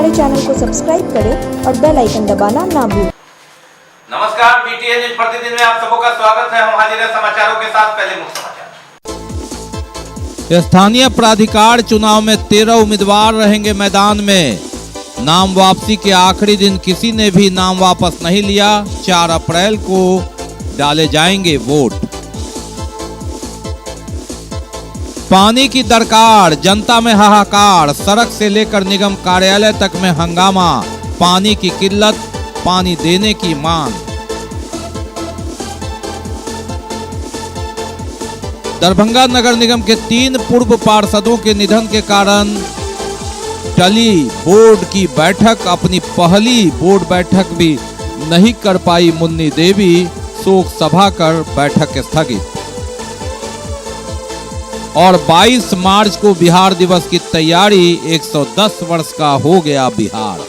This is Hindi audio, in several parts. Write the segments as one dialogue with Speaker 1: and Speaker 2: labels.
Speaker 1: हमारे चैनल को सब्सक्राइब करें और बेल आइकन दबाना ना भूलें।
Speaker 2: नमस्कार, बीटीएन न्यूज प्रतिदिन में आप सबका स्वागत है। हम हाजिर हैं समाचारों के साथ। पहले मुख्य समाचार।
Speaker 3: स्थानीय प्राधिकार चुनाव में 13 उम्मीदवार रहेंगे मैदान में। नाम वापसी के आखिरी दिन किसी ने भी नाम वापस नहीं लिया। 4 अप्रैल को डाले जाएंगे वोट। पानी की दरकार, जनता में हाहाकार। सड़क से लेकर निगम कार्यालय तक में हंगामा। पानी की किल्लत, पानी देने की मांग। दरभंगा नगर निगम के 3 पूर्व पार्षदों के निधन के कारण टली बोर्ड की बैठक। अपनी पहली बोर्ड बैठक भी नहीं कर पाई मुन्नी देवी। शोक सभा कर बैठक स्थगित। और 22 मार्च को बिहार दिवस की तैयारी। 110 वर्ष का हो गया बिहार।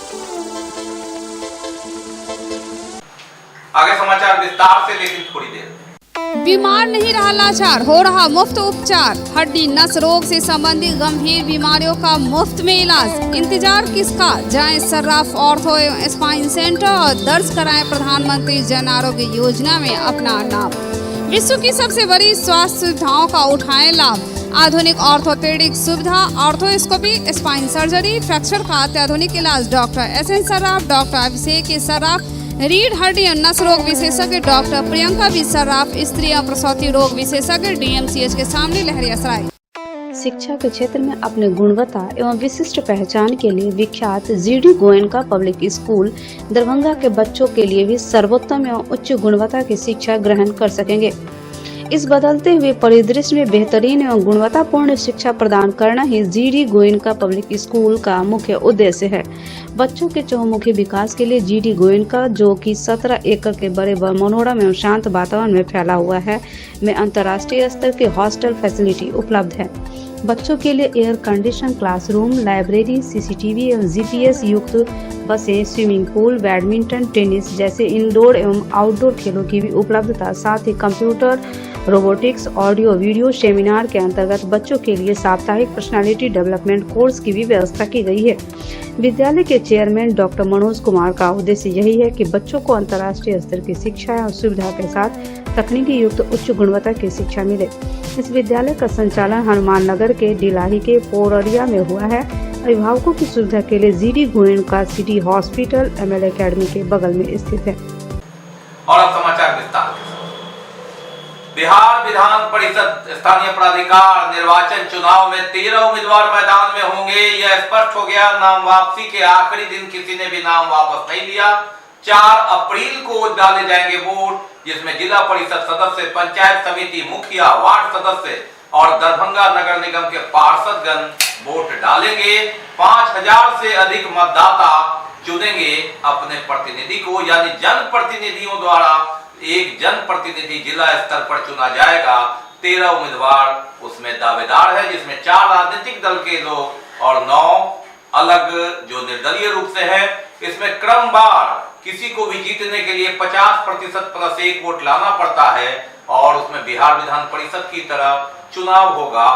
Speaker 2: आगे समाचार विस्तार से, लेकिन थोड़ी देर।
Speaker 4: बीमार नहीं रहा लाचार, हो रहा मुफ्त उपचार। हड्डी नस रोग से संबंधित गंभीर बीमारियों का मुफ्त में इलाज। इंतजार किसका, जाएं सर्राफ ऑर्थो एवं स्पाइन सेंटर और दर्ज कराएं प्रधानमंत्री जन आरोग्य योजना में अपना नाम। विश्व की सबसे बड़ी स्वास्थ्य सुविधाओं का उठाएं लाभ। आधुनिक ऑर्थोपेडिक सुविधा, ऑर्थोस्कोपी, स्पाइन सर्जरी, फ्रैक्चर का अत्याधुनिक इलाज। डॉक्टर SN सर्राफ, डॉक्टर अभिषेक सर्राफ, रीढ़ हड्डी और नस रोग विशेषज्ञ डॉक्टर प्रियंका बी सर्राफ, स्त्री और प्रसूति रोग विशेषज्ञ DMCH के सामने लहरियासराय।
Speaker 5: शिक्षा के क्षेत्र में अपने गुणवत्ता एवं विशिष्ट पहचान के लिए विख्यात GD Goenka public school Darbhanga के बच्चों के लिए भी सर्वोत्तम एवं उच्च गुणवत्ता की शिक्षा ग्रहण कर सकेंगे। इस बदलते हुए परिदृश्य में बेहतरीन एवं गुणवत्तापूर्ण शिक्षा प्रदान करना ही GD गोयनका पब्लिक स्कूल का मुख्य उद्देश्य है। बच्चों के चहुमुखी विकास के लिए GD गोयनका, जो कि 17 एकड़ के बड़े मनोरम एवं शांत वातावरण में फैला हुआ है, में अंतर्राष्ट्रीय स्तर की हॉस्टल फैसिलिटी उपलब्ध है। बच्चों के लिए air condition classroom, library, CCTV एवं GPS युक्त बसें, स्विमिंग पूल, बैडमिंटन, टेनिस जैसे इंडोर एवं आउटडोर खेलों की भी उपलब्धता, साथ ही computer, robotics, audio video seminar के अंतर्गत बच्चों के लिए साप्ताहिक पर्सनालिटी डेवलपमेंट कोर्स की भी व्यवस्था की गई है। विद्यालय के चेयरमैन डॉक्टर मनोज कुमार का उद्देश्य यही है कि बच्चों को अंतर्राष्ट्रीय स्तर की शिक्षा और सुविधा के साथ तकनीकी युक्त उच्च गुणवत्ता की शिक्षा मिले। इस विद्यालय का संचालन हनुमान नगर के डिलाही के पोररिया में हुआ है। अभिभावकों की सुविधा के लिए GD Goenka city hospital ML academy के बगल में स्थित है।
Speaker 2: और अब समाचार विस्तार के साथ। बिहार विधान परिषद स्थानीय प्राधिकार निर्वाचन चुनाव में 13 उम्मीदवार मैदान में होंगे। यह स्पष्ट हो गया। नाम वापसी के आखिरी दिन किसी ने भी नाम वापस नहीं लिया। 4 अप्रैल को डाले जाएंगे वोट, जिसमें जिला परिषद सदस्य, पंचायत समिति मुखिया, वार्ड सदस्य और दरभंगा नगर निगम के पार्षदगण वोट डालेंगे। 5000 से अधिक मतदाता चुनेंगे अपने प्रतिनिधि को, यानी जन प्रतिनिधियों द्वारा एक जन प्रतिनिधि जिला स्तर पर चुना जाएगा। 13 उम्मीदवार उसमें दावेदार है, जिसमें 4 राजनीतिक दल के लोग और 9 अलग जो निर्दलीय रूप से है। इसमें क्रमवार किसी को भी जीतने के लिए 50% प्लस 1 वोट लाना पड़ता है। और उसमें बिहार विधान परिषद की तरह चुनाव होगा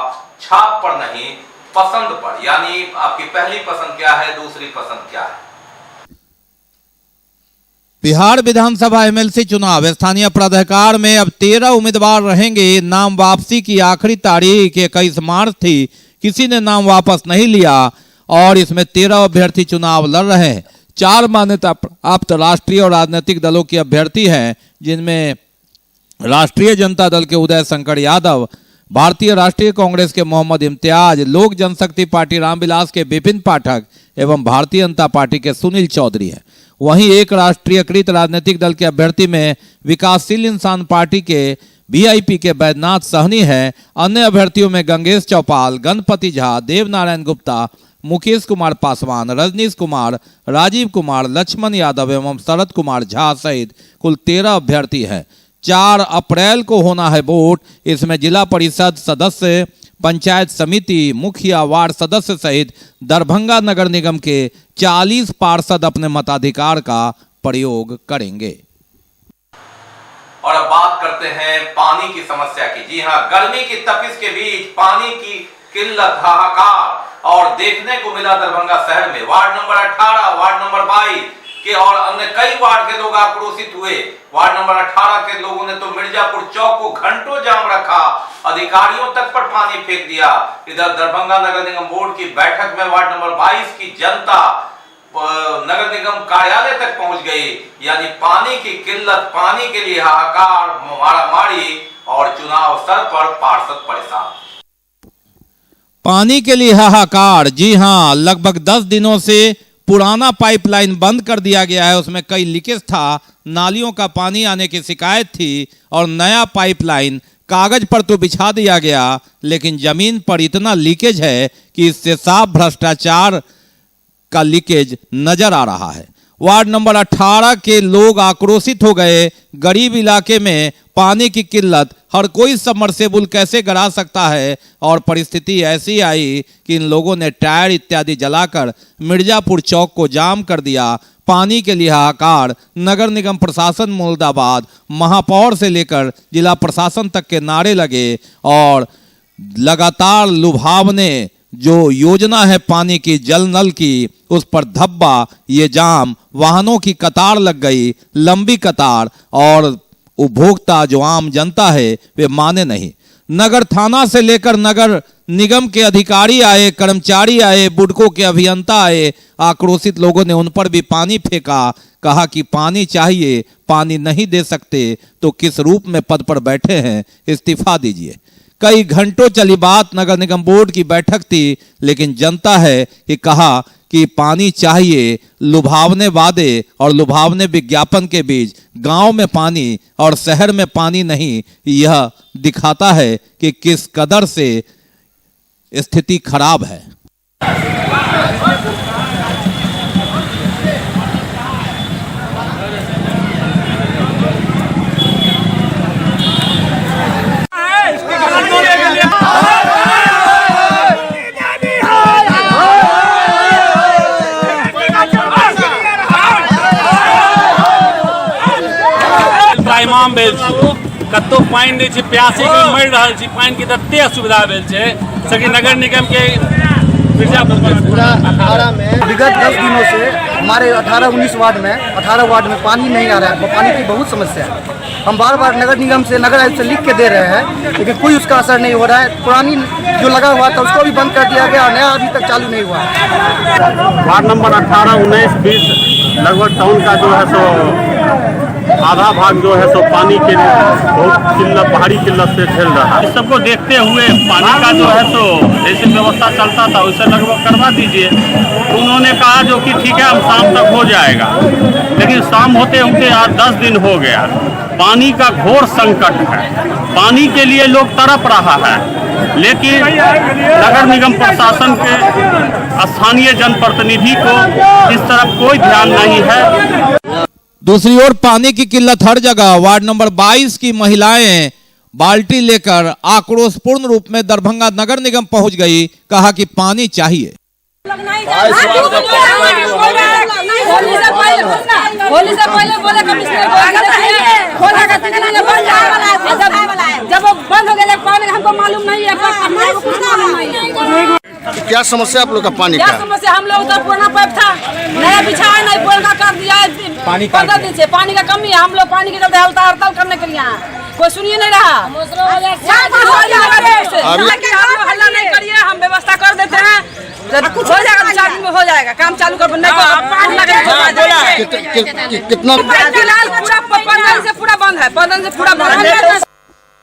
Speaker 2: छाप पर नहीं, पसंद पर, यानी आपकी पहली पसंद क्या है, दूसरी पसंद क्या है।
Speaker 3: बिहार विधानसभा MLC चुनाव स्थानीय प्राधिकार में अब 13 उम्मीदवार रहेंगे। नाम वापसी की आखिरी तारीख 21 मार्च थी। किसी ने नाम वापस नहीं लिया और इसमें 13 अभ्यर्थी चुनाव लड़ रहे हैं। 4 मान्यता प्राप्त राष्ट्रीय और राजनीतिक दलों के अभ्यर्थी हैं, जिनमें राष्ट्रीय जनता दल के उदय शंकर यादव, भारतीय राष्ट्रीय कांग्रेस के मोहम्मद इम्तियाज, लोक जनशक्ति पार्टी रामविलास के विपिन पाठक एवं भारतीय जनता पार्टी के सुनील चौधरी हैं। वहीं एक राष्ट्रीयकृत राजनीतिक दल के अभ्यर्थी में विकासशील इंसान पार्टी के VIP के बैद्यनाथ सहनी है। अन्य अभ्यर्थियों में गंगेश चौपाल, गणपति झा, देवनारायण गुप्ता, मुकेश कुमार पासवान, रजनीश कुमार, राजीव कुमार, लक्ष्मण यादव एवं शरद कुमार झा सहित कुल 13 अभ्यर्थी हैं। 4 अप्रैल को होना है वोट। इसमें जिला परिषद सदस्य, पंचायत समिति मुखिया, वार्ड सदस्य सहित दरभंगा नगर निगम के 40 पार्षद अपने मताधिकार का प्रयोग करेंगे।
Speaker 2: और अब बात करते हैं पानी की समस्या की। जी हां, गर्मी की तपिश के बीच पानी की किल्लत, हाहाकार और देखने को मिला दरभंगा शहर में वार्ड नंबर 18, वार्ड नंबर 22 के और अन्य कई वार्ड के लोग आक्रोशित हुए। वार्ड नंबर 18 के लोगों ने तो मिर्जापुर चौक को घंटों जाम रखा, अधिकारियों तक पर पानी फेंक दिया। इधर दरभंगा नगर निगम बोर्ड की बैठक में वार्ड नंबर 22 की जनता नगर निगम कार्यालय तक पहुंच गई। यानी पानी की किल्लत, पानी के लिए हाहाकार, मारामारी और चुनाव सर पर पार्षद परेशान।
Speaker 3: पानी के लिए हाहाकार, जी हां, लगभग 10 दिनों से पुराना पाइपलाइन बंद कर दिया गया है, उसमें कई लीकेज था, नालियों का पानी आने की शिकायत थी और नया पाइपलाइन कागज पर तो बिछा दिया गया, लेकिन जमीन पर इतना लीकेज है कि इससे साफ भ्रष्टाचार का लीकेज नजर आ रहा है। वार्ड नंबर 18 के लोग आक्रोशित हो गए। गरीब इलाके में पानी की किल्लत, हर कोई सबमर्सिबल कैसे गड़ा सकता है, और परिस्थिति ऐसी आई कि इन लोगों ने टायर इत्यादि जलाकर मिर्जापुर चौक को जाम कर दिया। पानी के लिए हाहाकार, नगर निगम प्रशासन मुर्दाबाद, महापौर से लेकर जिला प्रशासन तक के नारे लगे और लगातार लुभावने जो योजना है पानी की, जल नल की, उस पर धब्बा, ये जाम, वाहनों की कतार लग गई, लंबी कतार, और उपभोक्ता जो आम जनता है वे माने नहीं। नगर थाना से लेकर नगर निगम के अधिकारी आए, कर्मचारी आए, बुडको के अभियंता आए, आक्रोशित लोगों ने उन पर भी पानी फेंका, कहा कि पानी चाहिए, पानी नहीं दे सकते तो किस रूप में पद पर बैठे हैं, इस्तीफा दीजिए। कई घंटों चली बात, नगर निगम बोर्ड की बैठक थी, लेकिन जनता है कि कहा कि पानी चाहिए। लुभावने वादे और लुभावने विज्ञापन के बीच गांव में पानी और शहर में पानी नहीं, यह दिखाता है कि किस कदर से स्थिति खराब है।
Speaker 6: इमाम भेल कतो पानी नहीं छै, प्यासे के मर रहल छी, पानी के तते असुविधा भेल छै सकी नगर निगम के
Speaker 7: पूरा 18 में विगत 10 दिनों से हमारे 18-19 वार्ड में 18 वार्ड में पानी नहीं आ रहा है। पानी की बहुत समस्या है। हम बार बार नगर निगम से, नगर आयुक्त से लिख के दे रहे हैं, लेकिन कोई उसका असर नहीं हो रहा है। पुरानी जो लगा हुआ था उसको भी बंद कर दिया गया और नया अभी तक चालू नहीं हुआ है।
Speaker 6: वार्ड नंबर 18, 19, 20 लगभग टाउन का जो है सो आधा भाग जो है सो पानी के बहुत किल्लत, भारी किल्लत से झेल रहा है। इस सबको देखते हुए पानी का जो है सो जैसे व्यवस्था चलता था वैसे लगभग करवा दीजिए। तो उन्होंने कहा जो कि ठीक है हम शाम तक हो जाएगा, लेकिन शाम होते होते आज 10 दिन हो गया। पानी का घोर संकट है, पानी के लिए लोग तड़प रहा है, लेकिन नगर निगम प्रशासन के स्थानीय जनप्रतिनिधि को इस तरफ कोई ध्यान नहीं है।
Speaker 3: दूसरी ओर पानी की किल्लत हर जगह। वार्ड नंबर 22 की महिलाएं बाल्टी लेकर आक्रोशपूर्ण रूप में दरभंगा नगर निगम पहुंच गई, कहा कि पानी चाहिए।
Speaker 8: जब वो बंद हो गया पानी हमको मालूम नहीं है।
Speaker 7: क्या समस्या आप लोग का पानी का?
Speaker 8: क्या समस्या, हम लोग का पुराना पाइप था, नया बिछाया नहीं, पुराना कर दिया है। पानी का पानी का कमी है। हम लोग पानी के चलते हड़ताल करने के लिए कोई सुनिए नहीं रहा। हल्ला नहीं करिए, हम व्यवस्था कर देते हैं, कुछ हो जाएगा, 4 दिन में हो जाएगा, काम चालू कर
Speaker 7: कितना
Speaker 8: फिलहाल 15 से पूरा बंद है, 15 से पूरा बंद है।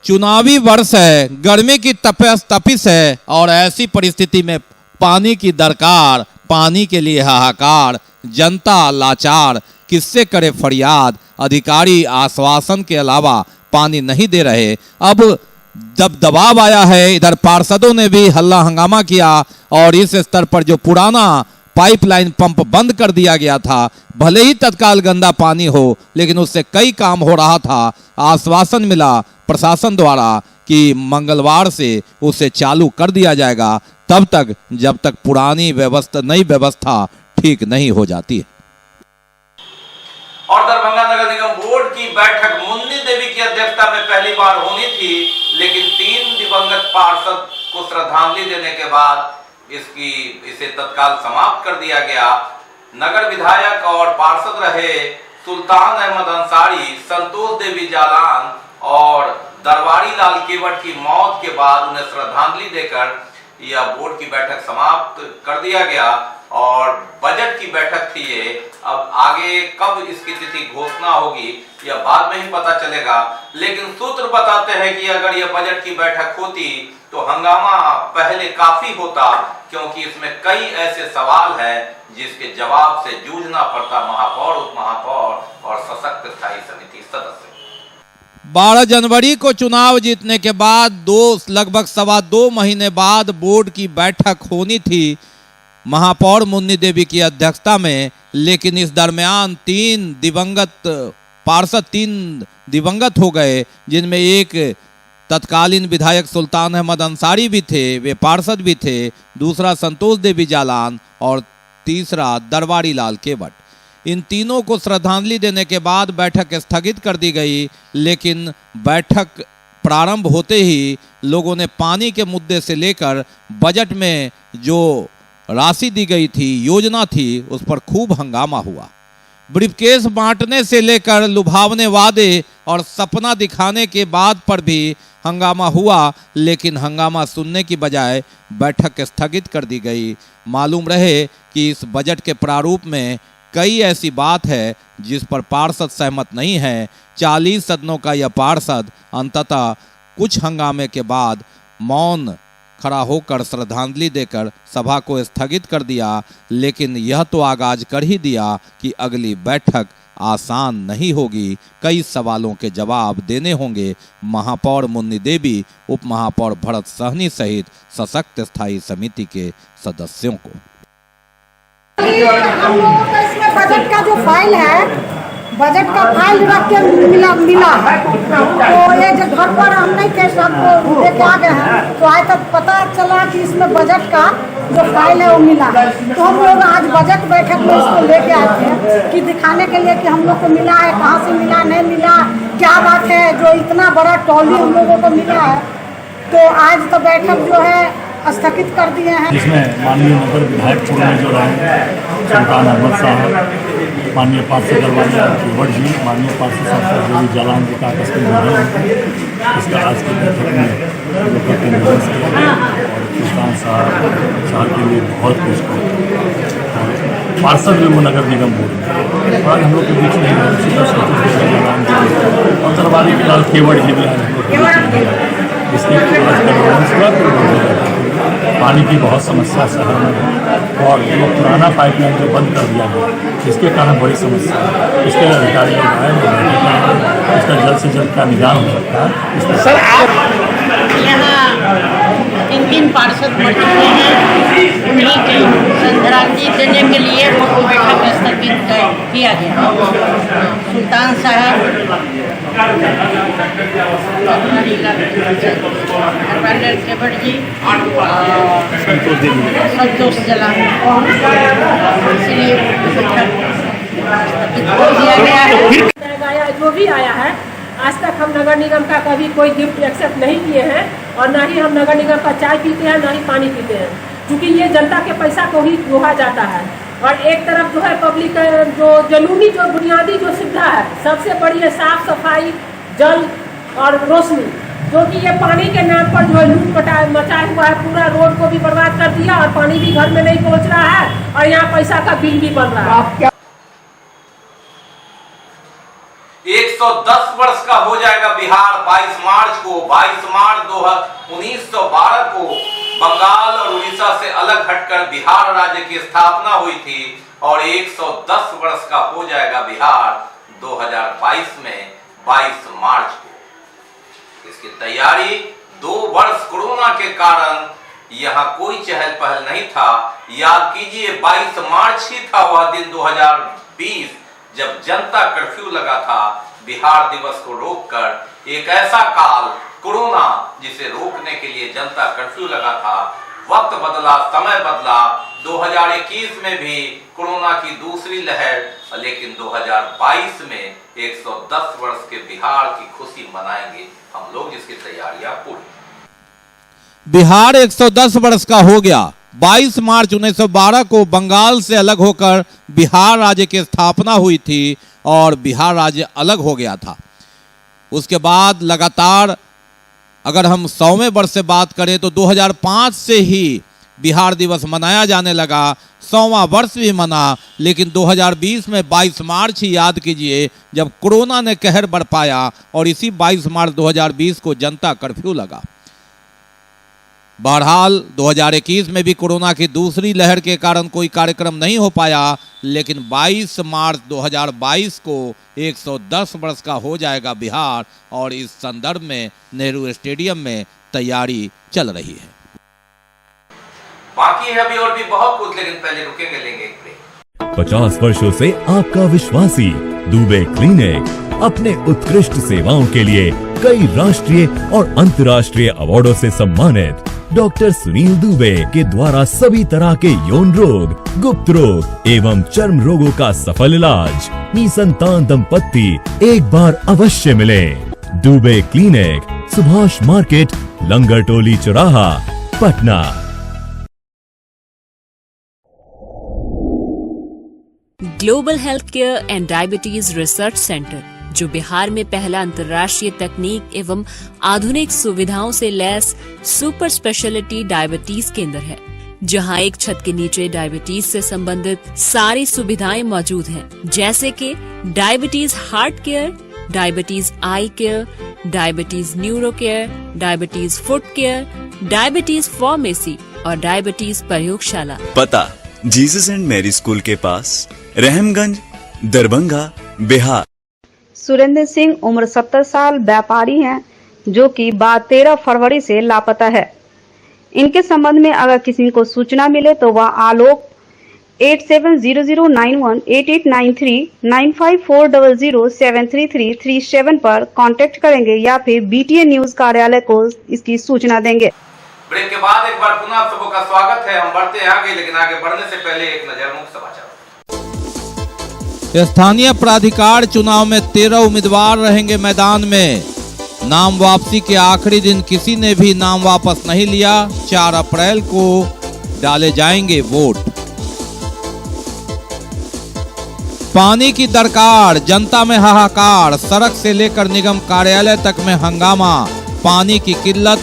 Speaker 3: चुनावी वर्ष है, गर्मी की तपिश है और ऐसी परिस्थिति में पानी की दरकार, पानी के लिए हाहाकार, जनता लाचार, किससे करे फरियाद। अधिकारी आश्वासन के अलावा पानी नहीं दे रहे। अब जब दबाव आया है, इधर पार्षदों ने भी हल्ला हंगामा किया और इस स्तर पर जो पुराना पाइपलाइन पंप बंद कर दिया गया था, भले ही तत्काल गंदा पानी हो, लेकिन उससे कई काम हो रहा था। आश्वासन मिला प्रशासन द्वारा कि मंगलवार से उसे चालू कर दिया जाएगा, तब तक जब तक पुरानी व्यवस्था, नई व्यवस्था ठीक नहीं हो जाती है।
Speaker 2: और दरभंगा नगर निगम बोर्ड की बैठक मुन्नी देवी की अध्यक्षता में पहली बार होनी थी, लेकिन 3 दिवंगत पार्षद को श्रद्धांजलि देने के बाद इसे तत्काल समाप्त कर दिया गया। नगर विधायक और पार्षद रहे सुल्तान अहमद अंसारी, संतोष देवी जालान और दरबारी लाल केवट की मौत के बाद उन्हें श्रद्धांजलि देकर यह बोर्ड की बैठक समाप्त कर दिया गया और बजट की बैठक थी ये। अब आगे कब इसकी तिथि घोषणा होगी यह बाद में ही पता चलेगा, लेकिन सूत्र बताते हैं कि अगर यह बजट की बैठक होती तो हंगामा पहले काफी होता, क्योंकि इसमें कई ऐसे सवाल हैं जिसके जवाब से जूझना पड़ता महापौर, उप महापौर और सशक्त स्थायी समिति सदस्य।
Speaker 3: 12 जनवरी को चुनाव जीतने के बाद लगभग 2.25 महीने बाद बोर्ड की बैठक होनी थी महापौर मुन्नी देवी की अध्यक्षता में, लेकिन इस दरमियान 3 दिवंगत हो गए, जिनमें एक तत्कालीन विधायक सुल्तान अहमद अंसारी भी थे, वे पार्षद भी थे, दूसरा संतोष देवी जालान और तीसरा दरबारी लाल केवट। इन तीनों को श्रद्धांजलि देने के बाद बैठक स्थगित कर दी गई, लेकिन बैठक प्रारंभ होते ही लोगों ने पानी के मुद्दे से लेकर बजट में जो राशि दी गई थी, योजना थी, उस पर खूब हंगामा हुआ। ब्रीफकेस बांटने से लेकर लुभावने वादे और सपना दिखाने के बाद पर भी हंगामा हुआ, लेकिन हंगामा सुनने की बजाय बैठक स्थगित कर दी गई। मालूम रहे कि इस बजट के प्रारूप में कई ऐसी बात है जिस पर पार्षद सहमत नहीं है। 40 सदनों का यह पार्षद अंततः कुछ हंगामे के बाद मौन खड़ा होकर श्रद्धांजलि देकर सभा को स्थगित कर दिया, लेकिन यह तो आगाज कर ही दिया कि अगली बैठक आसान नहीं होगी। कई सवालों के जवाब देने होंगे महापौर मुन्नी देवी, उप महापौर भरत सहनी सहित सशक्त स्थायी समिति के सदस्यों को।
Speaker 9: हम लोगों को इसमें बजट का जो फाइल है, बजट का फाइल रख के मिला है, तो ये जो घर पर हम नहीं थे सबको लेके आ गए हैं, तो आज तक पता चला कि इसमें बजट का जो फाइल है वो मिला है। तो हम लोग आज बजट बैठक में इसको लेके आए थे कि दिखाने के लिए कि हम लोग को मिला है, कहाँ से मिला, नहीं मिला, क्या बात है जो इतना बड़ा टॉली हम लोगों को मिला है। तो आज तो बैठक जो है स्थगित कर दिए हैं।
Speaker 6: इसमें माननीय नगर विधायक चुनाव जो रहे सुल्तान अहमद साहब, माननीय पार्षद दरबारी लाल केवट जी, माननीय पार्षद संतोष देवी जालान जी का आकस्मिक निधन है। इसका आज की बैठक में लोग का निधन किया और सुल्तान साहब के लिए बहुत कुछ पार्षद भी वो नगर निगम बोर्ड और हम लोग के बीच में संतोष देवी जालान जी और दरबारी लाल केवट जी भी इसके आज का निधन हुआ। पानी की बहुत समस्या शहर में है और वो पुराना पाइपलाइन जो बंद कर दिया गया, इसके कारण बड़ी समस्या है। इसके अधिकारी लोग आए, इसका जल्द से जल्द का निदान हो सकता है।
Speaker 10: सर आप यहाँ 3 पार्षद मर चुके हैं, उन्हीं की श्रद्धांजलि देने के लिए बैठक स्थगित किया गया। सुल्तान साहब, केवट जी, संतोष जालान, इसलिए दिया गया है।
Speaker 8: जो भी आया है आज तक हम नगर निगम का कभी कोई गिफ्ट एक्सेप्ट नहीं किए हैं और ना ही हम नगर निगम का चाय पीते हैं, ना ही पानी पीते हैं, क्योंकि ये जनता के पैसा को ही जोहा जाता है। और एक तरफ जो है पब्लिक जो जरूरी जो बुनियादी जो सुविधा है, सबसे बड़ी है साफ सफाई, जल और रोशनी, जो कि ये पानी के नाम पर जो है लूट मचाया हुआ है। पूरा रोड को भी बर्बाद कर दिया और पानी भी घर में नहीं पहुंच रहा है और यहाँ पैसा का बिल भी बन रहा है।
Speaker 2: 110 वर्ष का हो जाएगा बिहार 22 मार्च को। 22 मार्च 1912 को बंगाल और उड़ीसा से अलग हटकर बिहार राज्य की स्थापना हुई थी और 110 वर्ष का हो जाएगा बिहार 2022 में 22 मार्च को। इसकी तैयारी 2 वर्ष कोरोना के कारण यहाँ कोई चहल पहल नहीं था। याद कीजिए 22 मार्च ही था वह दिन 2020 जब जनता कर्फ्यू लगा था बिहार दिवस को रोककर। एक ऐसा काल कोरोना जिसे रोकने के लिए जनता कर्फ्यू लगा था। वक्त बदला, समय बदला। 2021 में भी कोरोना की दूसरी लहर, लेकिन 2022 में 110 वर्ष के बिहार की खुशी मनाएंगे हम लोग, जिसकी तैयारियां पूरी।
Speaker 3: बिहार 110 वर्ष का हो गया, 22 मार्च 1912 को बंगाल से अलग होकर बिहार राज्य की स्थापना हुई थी और बिहार राज्य अलग हो गया था। उसके बाद लगातार अगर हम 100वें वर्ष से बात करें तो 2005 से ही बिहार दिवस मनाया जाने लगा। 100वां वर्ष भी मना, लेकिन 2020 में 22 मार्च ही याद कीजिए जब कोरोना ने कहर बरपाया और इसी 22 मार्च 2020 को जनता कर्फ्यू लगा। बहरहाल 2021 में भी कोरोना की दूसरी लहर के कारण कोई कार्यक्रम नहीं हो पाया, लेकिन 22 मार्च 2022 को 110 वर्ष का हो जाएगा बिहार और इस संदर्भ में नेहरू स्टेडियम में तैयारी चल रही है।
Speaker 2: बाकी है अभी और भी बहुत कुछ, लेकिन पहले रुकेंगे, लेंगे एक ब्रेक।
Speaker 11: 50 वर्षों से आपका विश्वासी दुबे क्लिनिक अपने उत्कृष्ट सेवाओं के लिए कई राष्ट्रीय और अंतर्राष्ट्रीय अवार्डों से सम्मानित डॉक्टर सुनील दुबे के द्वारा सभी तरह के यौन रोग, गुप्त रोग एवं चर्म रोगों का सफल इलाज। निसंतान दंपत्ति एक बार अवश्य मिले। दुबे क्लिनिक, सुभाष मार्केट, लंगर टोली चौराहा, Patna.
Speaker 12: Global health care and diabetes research centre, जो बिहार में पहला अंतर्राष्ट्रीय तकनीक एवं आधुनिक सुविधाओं से लैस सुपर स्पेशलिटी डायबिटीज केंद्र है, जहां एक छत के नीचे डायबिटीज से संबंधित सारी सुविधाएं मौजूद हैं, जैसे कि diabetes heart care, diabetes eye care, diabetes neuro care, diabetes foot care, diabetes pharmacy और डायबिटीज प्रयोगशाला।
Speaker 13: पता जीसस एंड मैरी स्कूल के पास, रहमगंज, दरभंगा, बिहार।
Speaker 5: सुरेंद्र सिंह उम्र 70 साल व्यापारी हैं, जो कि 13 फरवरी से लापता है। इनके संबंध में अगर किसी को सूचना मिले तो वह आलोक 870091 8893 9540073337 पर कांटेक्ट करेंगे या फिर बीटीए न्यूज कार्यालय को इसकी सूचना देंगे।
Speaker 2: ब्रेक के बाद एक बार पुनः आप सबों का स्वागत है। हम बढ़ते हैं आगे, लेकिन आगे बढ़ने से पहले एक नजर मुख्य समाचार।
Speaker 3: स्थानीय प्राधिकार चुनाव में 13 उम्मीदवार रहेंगे मैदान में। नाम वापसी के आखिरी दिन किसी ने भी नाम वापस नहीं लिया। 4 अप्रैल को डाले जाएंगे वोट। पानी की दरकार, जनता में हाहाकार, सड़क से लेकर निगम कार्यालय तक में हंगामा। पानी की किल्लत,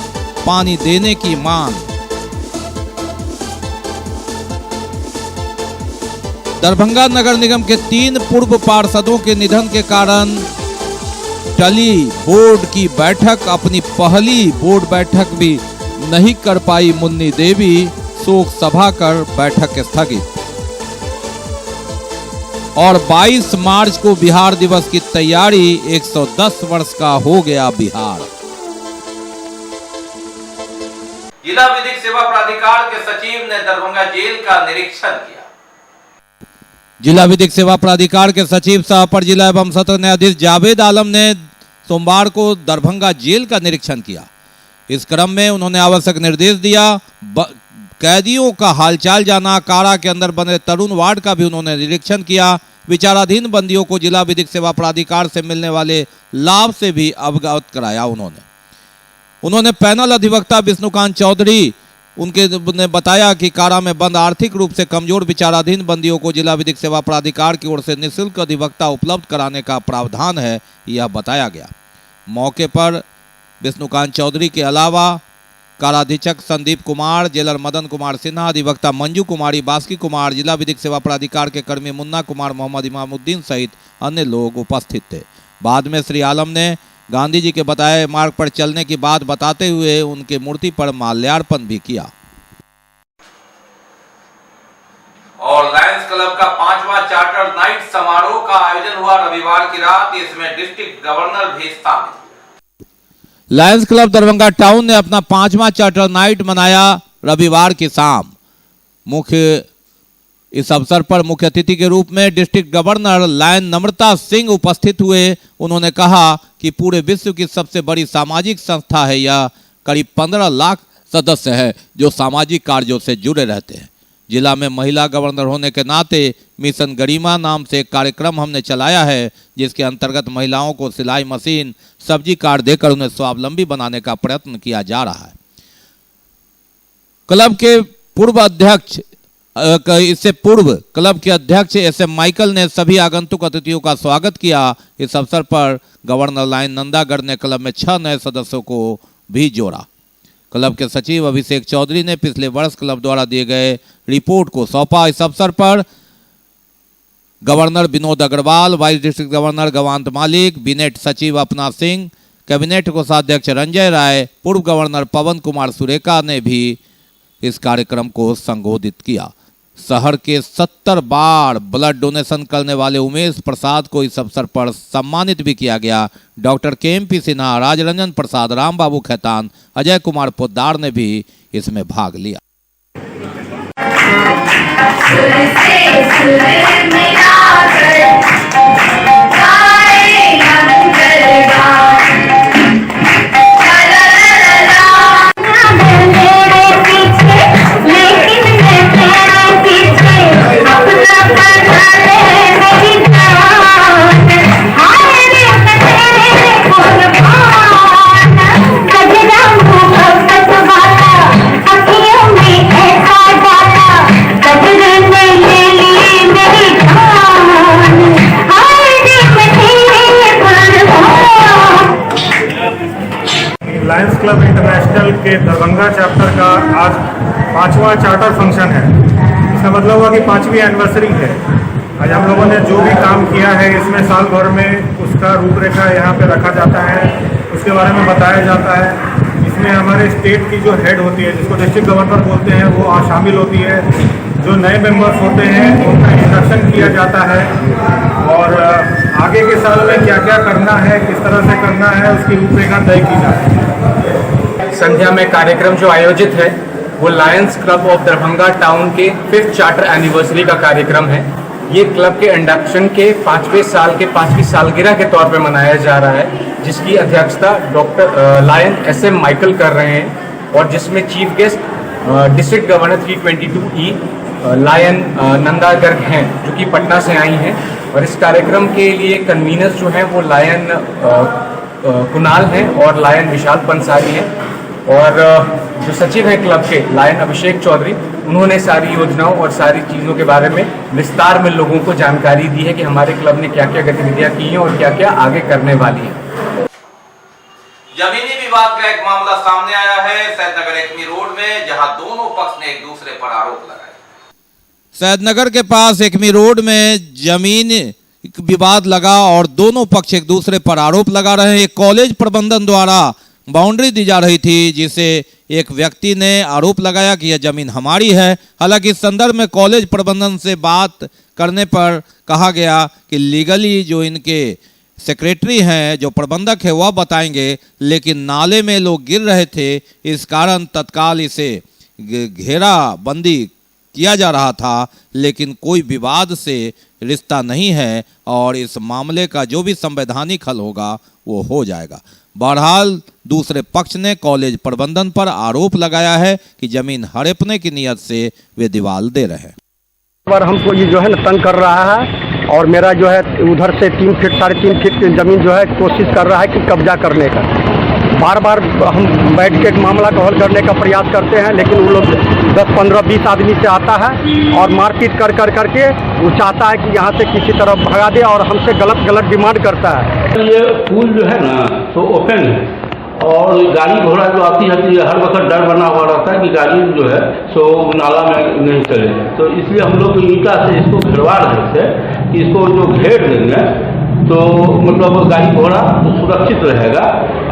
Speaker 3: पानी देने की मांग। दरभंगा नगर निगम के 3 पूर्व पार्षदों के निधन के कारण टली बोर्ड की बैठक। अपनी पहली बोर्ड बैठक भी नहीं कर पाई मुन्नी देवी। शोक सभा कर बैठक स्थगित। और 22 मार्च को बिहार दिवस की तैयारी। 110 वर्ष का हो गया बिहार।
Speaker 2: जिला विधिक सेवा प्राधिकार के सचिव ने दरभंगा जेल का निरीक्षण किया।
Speaker 3: जिला विधिक सेवा प्राधिकार के सचिव सह अपर जिला एवं सत्र न्यायाधीश जावेद आलम ने सोमवार को दरभंगा जेल का निरीक्षण किया। इस क्रम में उन्होंने आवश्यक निर्देश दिया। कैदियों का हालचाल जाना, कारा के अंदर बने तरुण वार्ड का भी उन्होंने निरीक्षण किया। विचाराधीन बंदियों को जिला विधिक सेवा प्राधिकार से मिलने वाले लाभ से भी अवगत कराया। उन्होंने पैनल अधिवक्ता विष्णुकांत चौधरी ने बताया कि कारा में बंद आर्थिक रूप से कमजोर विचाराधीन बंदियों को जिला विधिक सेवा प्राधिकार की ओर से निःशुल्क अधिवक्ता उपलब्ध कराने का प्रावधान है, यह बताया गया। मौके पर विष्णुकांत चौधरी के अलावा काराधीक्षक संदीप कुमार, जेलर मदन कुमार सिन्हा, अधिवक्ता मंजू कुमारी, बास्की कुमार, जिला विधिक सेवा प्राधिकार के कर्मी मुन्ना कुमार, मोहम्मद इमामुद्दीन सहित अन्य लोग उपस्थित थे। बाद में श्री आलम ने गांधी जी के बताए मार्ग पर चलने की बात बताते हुए उनके मूर्ति पर माल्यार्पण भी किया।
Speaker 2: और लायंस क्लब का 5वां चार्टर नाइट समारोह का आयोजन हुआ रविवार की रात। इसमें डिस्ट्रिक्ट गवर्नर भी शामिल।
Speaker 3: लायंस क्लब दरभंगा टाउन ने अपना 5वां चार्टर नाइट मनाया रविवार की शाम। इस अवसर पर मुख्य अतिथि के रूप में डिस्ट्रिक्ट गवर्नर लायन नम्रता सिंह उपस्थित हुए। उन्होंने कहा कि पूरे विश्व की सबसे बड़ी सामाजिक संस्था है यह। करीब 15 लाख सदस्य है जो सामाजिक कार्यों से जुड़े रहते हैं। जिला में महिला गवर्नर होने के नाते मिशन गरिमा नाम से एक कार्यक्रम हमने चलाया है, जिसके अंतर्गत महिलाओं को सिलाई मशीन, सब्जी कार्ड देकर उन्हें स्वावलंबी बनाने का प्रयत्न किया जा रहा है। क्लब के इससे पूर्व क्लब के अध्यक्ष SM माइकल ने सभी आगंतुक अतिथियों का स्वागत किया। इस अवसर पर गवर्नर लायन नंदागढ़ ने क्लब में 6 नए सदस्यों को भी जोड़ा। क्लब के सचिव अभिषेक चौधरी ने पिछले वर्ष क्लब द्वारा दिए गए रिपोर्ट को सौंपा। इस अवसर पर governor Vinod Agarwal, vice district governor गवांत मालिक, बिनेट सचिव अपना सिंह, कैबिनेट कोषाध्यक्ष रंजय राय, पूर्व गवर्नर पवन कुमार सुरेका ने भी इस कार्यक्रम को संबोधित किया। शहर के 70 बार ब्लड डोनेशन करने वाले उमेश प्रसाद को इस अवसर पर सम्मानित भी किया गया। डॉक्टर KMP सिन्हा, राजरंजन प्रसाद, राम बाबू खैतान, अजय कुमार पोद्दार ने भी इसमें भाग लिया।
Speaker 6: लायंस क्लब इंटरनेशनल के दरभंगा चैप्टर का आज 5वां चार्टर फंक्शन है। इसका मतलब हुआ कि 5वीं एनिवर्सरी है। आज हम लोगों ने जो भी काम किया है इसमें साल भर में उसका रूपरेखा यहाँ पे रखा जाता है, उसके बारे में बताया जाता है। इसमें हमारे स्टेट की जो हेड होती है, जिसको डिस्ट्रिक्ट गवर्नर बोलते हैं, वो शामिल होती है। जो नए मेंबर्स होते हैं उनका इंस्ट्रक्शन किया जाता है और आगे के साल में क्या क्या करना है, किस तरह से करना है, उसकी रूपरेखा तय की जाती है।
Speaker 14: संध्या में कार्यक्रम जो आयोजित है वो Lions club of Darbhanga town के 5th चार्टर एनिवर्सरी का कार्यक्रम है। ये क्लब के इंडक्शन के 5वें साल के 5वीं सालगिरह के तौर पे मनाया जा रहा है, जिसकी अध्यक्षता डॉक्टर लायन SM माइकल कर रहे हैं और जिसमें chief guest district governor 322E lion Nandagarh हैं, जो कि पटना से आई हैं। और इस कार्यक्रम के लिए कन्वीनर्स जो हैं वो लायन कुणाल हैं और लायन विशाल पंसारी हैं और जो सचिव हैं क्लब के लायन अभिषेक चौधरी, उन्होंने सारी योजनाओं और सारी चीज़ों के बारे में विस्तार में लोगों को जानकारी दी है कि हमारे क्लब ने क्या क्या गतिविधियां की हैं और क्या क्या आगे करने वाली है।
Speaker 2: जमीनी विवाद का एक मामला सामने आया है सैदनगर एकमी रोड में, जहां दोनों पक्ष ने एक दूसरे पर आरोप लगाए।
Speaker 3: सैदनगर के पास एकमी रोड में जमीन विवाद लगा और दोनों पक्ष एक दूसरे पर आरोप लगा रहे हैं। एक कॉलेज प्रबंधन द्वारा बाउंड्री दी जा रही थी, जिसे एक व्यक्ति ने आरोप लगाया कि यह जमीन हमारी है। हालांकि इस संदर्भ में कॉलेज प्रबंधन से बात करने पर कहा गया कि लीगली जो इनके सेक्रेटरी हैं, जो प्रबंधक है, वह बताएंगे, लेकिन नाले में लोग गिर रहे थे, इस कारण तत्काल इसे घेराबंदी किया जा रहा था। लेकिन कोई विवाद से रिश्ता नहीं है और इस मामले का जो भी संवैधानिक हल होगा वो हो जाएगा। बहरहाल दूसरे पक्ष ने कॉलेज प्रबंधन पर आरोप लगाया है कि जमीन हड़पने की नियत से वे दीवार दे रहे हैं।
Speaker 7: पर हमको ये जो है ना तंग कर रहा है और मेरा जो है उधर से 3 फीट 3.5 फीट जमीन जो है कोशिश कर रहा है कि कब्जा करने का। बार बार हम बैठ के मामला को हल करने का प्रयास करते हैं, लेकिन वो लोग 10, 15, 20 आदमी से आता है और मारपीट कर करके वो चाहता है कि यहाँ से किसी तरह भगा दे और हमसे गलत डिमांड करता है।
Speaker 15: ये पुल जो है ना तो ओपन है और गाड़ी घोड़ा जो आती है हर वक्त डर बना हुआ रहता है कि गाड़ी जो है सो नाला में नहीं चलेगा। तो इसलिए हम लोग ईंटा से इसको घेरवा रहे थे कि इसको जो घेर देंगे तो मतलब गाड़ी घोड़ा सुरक्षित रहेगा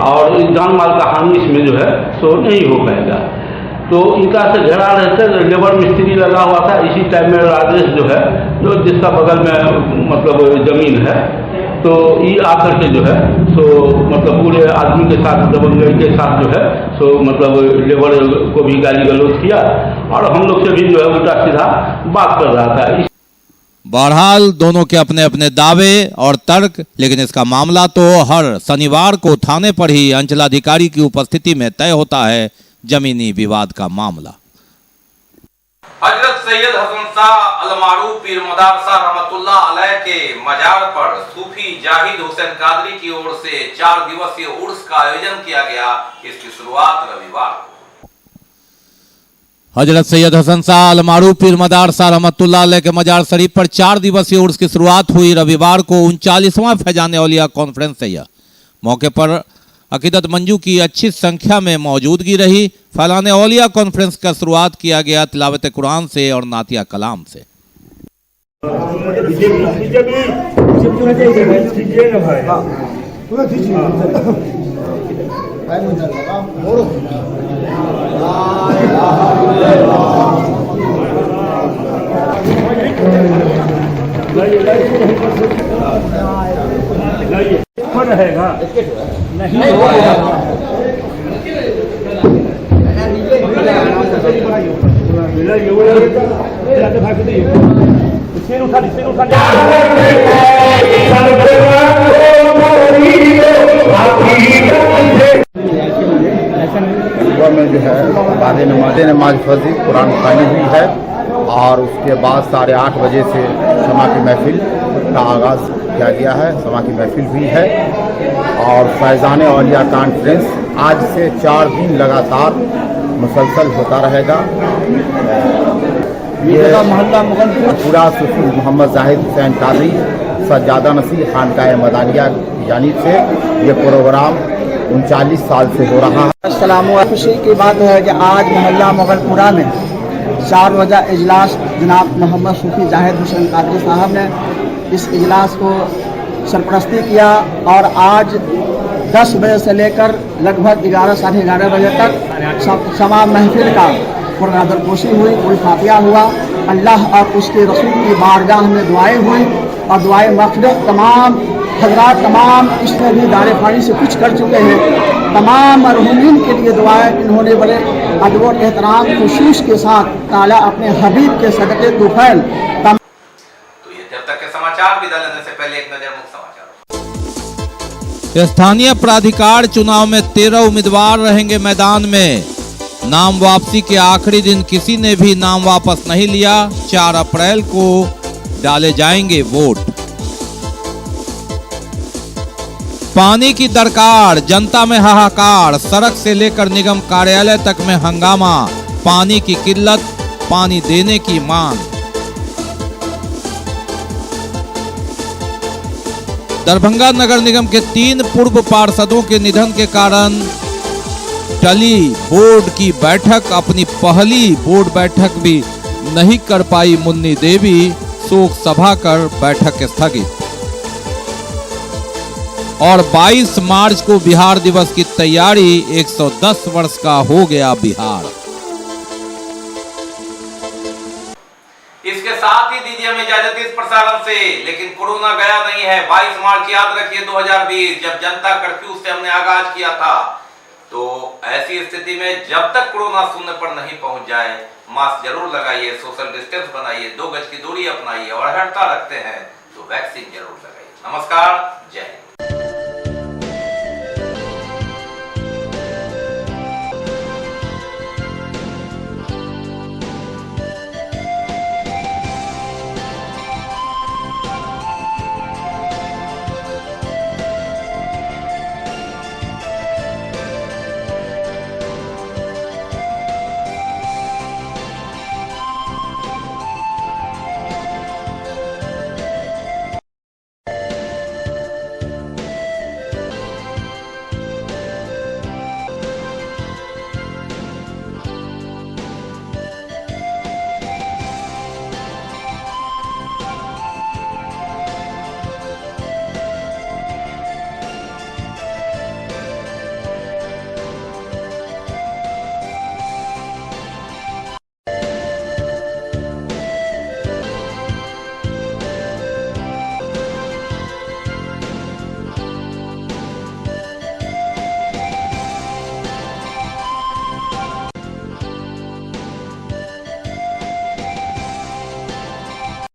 Speaker 15: और जान माल का हानि इसमें जो है सो नहीं हो पाएगा। तो ईंटा से घेरा रहे थे, लेबर मिस्त्री लगा हुआ था। इसी टाइम में राजेश जो है, जो जिसका बगल में मतलब जमीन है, तो ये आकर के जो है सो मतलब पूरे आदमी के साथ डबल के साथ जो है सो मतलब लेबर को भी गाली गलौज किया और हम लोग से भी जो है उल्टा सीधा बात कर रहा था।
Speaker 3: बहरहाल दोनों के अपने अपने दावे और तर्क, लेकिन इसका मामला तो हर शनिवार को थाने पर ही अंचलाधिकारी की उपस्थिति में तय होता है जमीनी विवाद का मामला।
Speaker 2: हजरत सैयद हसन शाह अलमारूफ पीर मदारसा रहमतुल्लाह अलैह के मजार पर सूफी जाहिद हुसैन कादरी की ओर से 4 दिवसीय उर्स का आयोजन किया गया। इसकी शुरुआत रविवार को।
Speaker 3: हजरत सैयद हसन शाह अल मारूफ पीर मदार शाह रहमतुल्लाह अलैह के मजार शरीफ पर 4 दिवसीय उर्स की शुरुआत हुई। रविवार को 39वां फैजान औलिया कॉन्फ्रेंस है। मौके पर अकीदत मंजू की अच्छी संख्या में मौजूदगी रही। फैलाने औलिया कॉन्फ्रेंस का शुरुआत किया गया तिलावत कुरान से और नातिया कलाम से।
Speaker 6: रहेगा नहीं
Speaker 16: में जो है बाद नमाज फर्जी कुरान खानी हुई है और उसके बाद 8:30 बजे से समा की महफिल का आगाज़ किया गया है। समा की महफिल हुई है और फैज़ान औलिया कॉन्फ्रेंस आज से 4 दिन लगातार मुसलसल होता रहेगा। ये मोहल्ला पूरा सूफी मोहम्मद जाहिद हुसैन कादरी सज्जादा नसीर खानकाह मदानिया की जानिब से ये प्रोग्राम 39 साल से हो रहा है।
Speaker 7: अस्सलाम खुशी की बात है कि आज मोहल्ला मुगलपुरा में 4 रोज़ा इजलास जनाब मोहम्मद सूफी जाहिद हुसैन कादरी साहब ने इस इजलास को सरपरस्ती किया और आज 10 बजे से लेकर लगभग 11 साढ़े 11 बजे तक समा महफिल का पुरनादरपोशी हुई, कोई फातिहा हुआ। अल्लाह और उसके रसूल की बारगाह में दुआएं हुई और दुआएं मग़फ़िरत तमाम हज़रात तमाम इसमें भी दाने पानी से कुछ कर चुके हैं। तमाम मरहूमीन के लिए दुआएं इन्होंने बड़े अदब और एहतराम खुशूस के साथ ताला अपने हबीब के सदक़े तुफ़ैल।
Speaker 2: तो ये जब तक के समाचार विदा लेने से पहले एक नजर मुख्य समाचार।
Speaker 3: स्थानीय प्राधिकार चुनाव में 13 उम्मीदवार रहेंगे मैदान में। नाम वापसी के आखिरी दिन किसी ने भी नाम वापस नहीं लिया। 4 अप्रैल को डाले जाएंगे वोट। पानी की दरकार, जनता में हाहाकार, सड़क से लेकर निगम कार्यालय तक में हंगामा। पानी की किल्लत, पानी देने की मांग। दरभंगा नगर निगम के 3 पूर्व पार्षदों के निधन के कारण टली बोर्ड की बैठक। अपनी पहली बोर्ड बैठक भी नहीं कर पाई मुन्नी देवी। शोक सभा कर बैठक स्थगित। और 22 मार्च को बिहार दिवस की तैयारी। 110 वर्ष का हो गया बिहार।
Speaker 2: इसके साथ ही दीजिए हमें इजाजत इस प्रसारण से। लेकिन कोरोना गया नहीं है। 22 मार्च याद रखिए 2020 जब जनता कर्फ्यू से हमने आगाज किया था। तो ऐसी स्थिति में जब तक कोरोना शून्य पर नहीं पहुंच जाए, मास्क जरूर लगाइए, सोशल डिस्टेंस बनाइए, 2 गज की दूरी अपनाइए और हटता रखते हैं तो वैक्सीन जरूर लगाइए। नमस्कार, जय हिंद।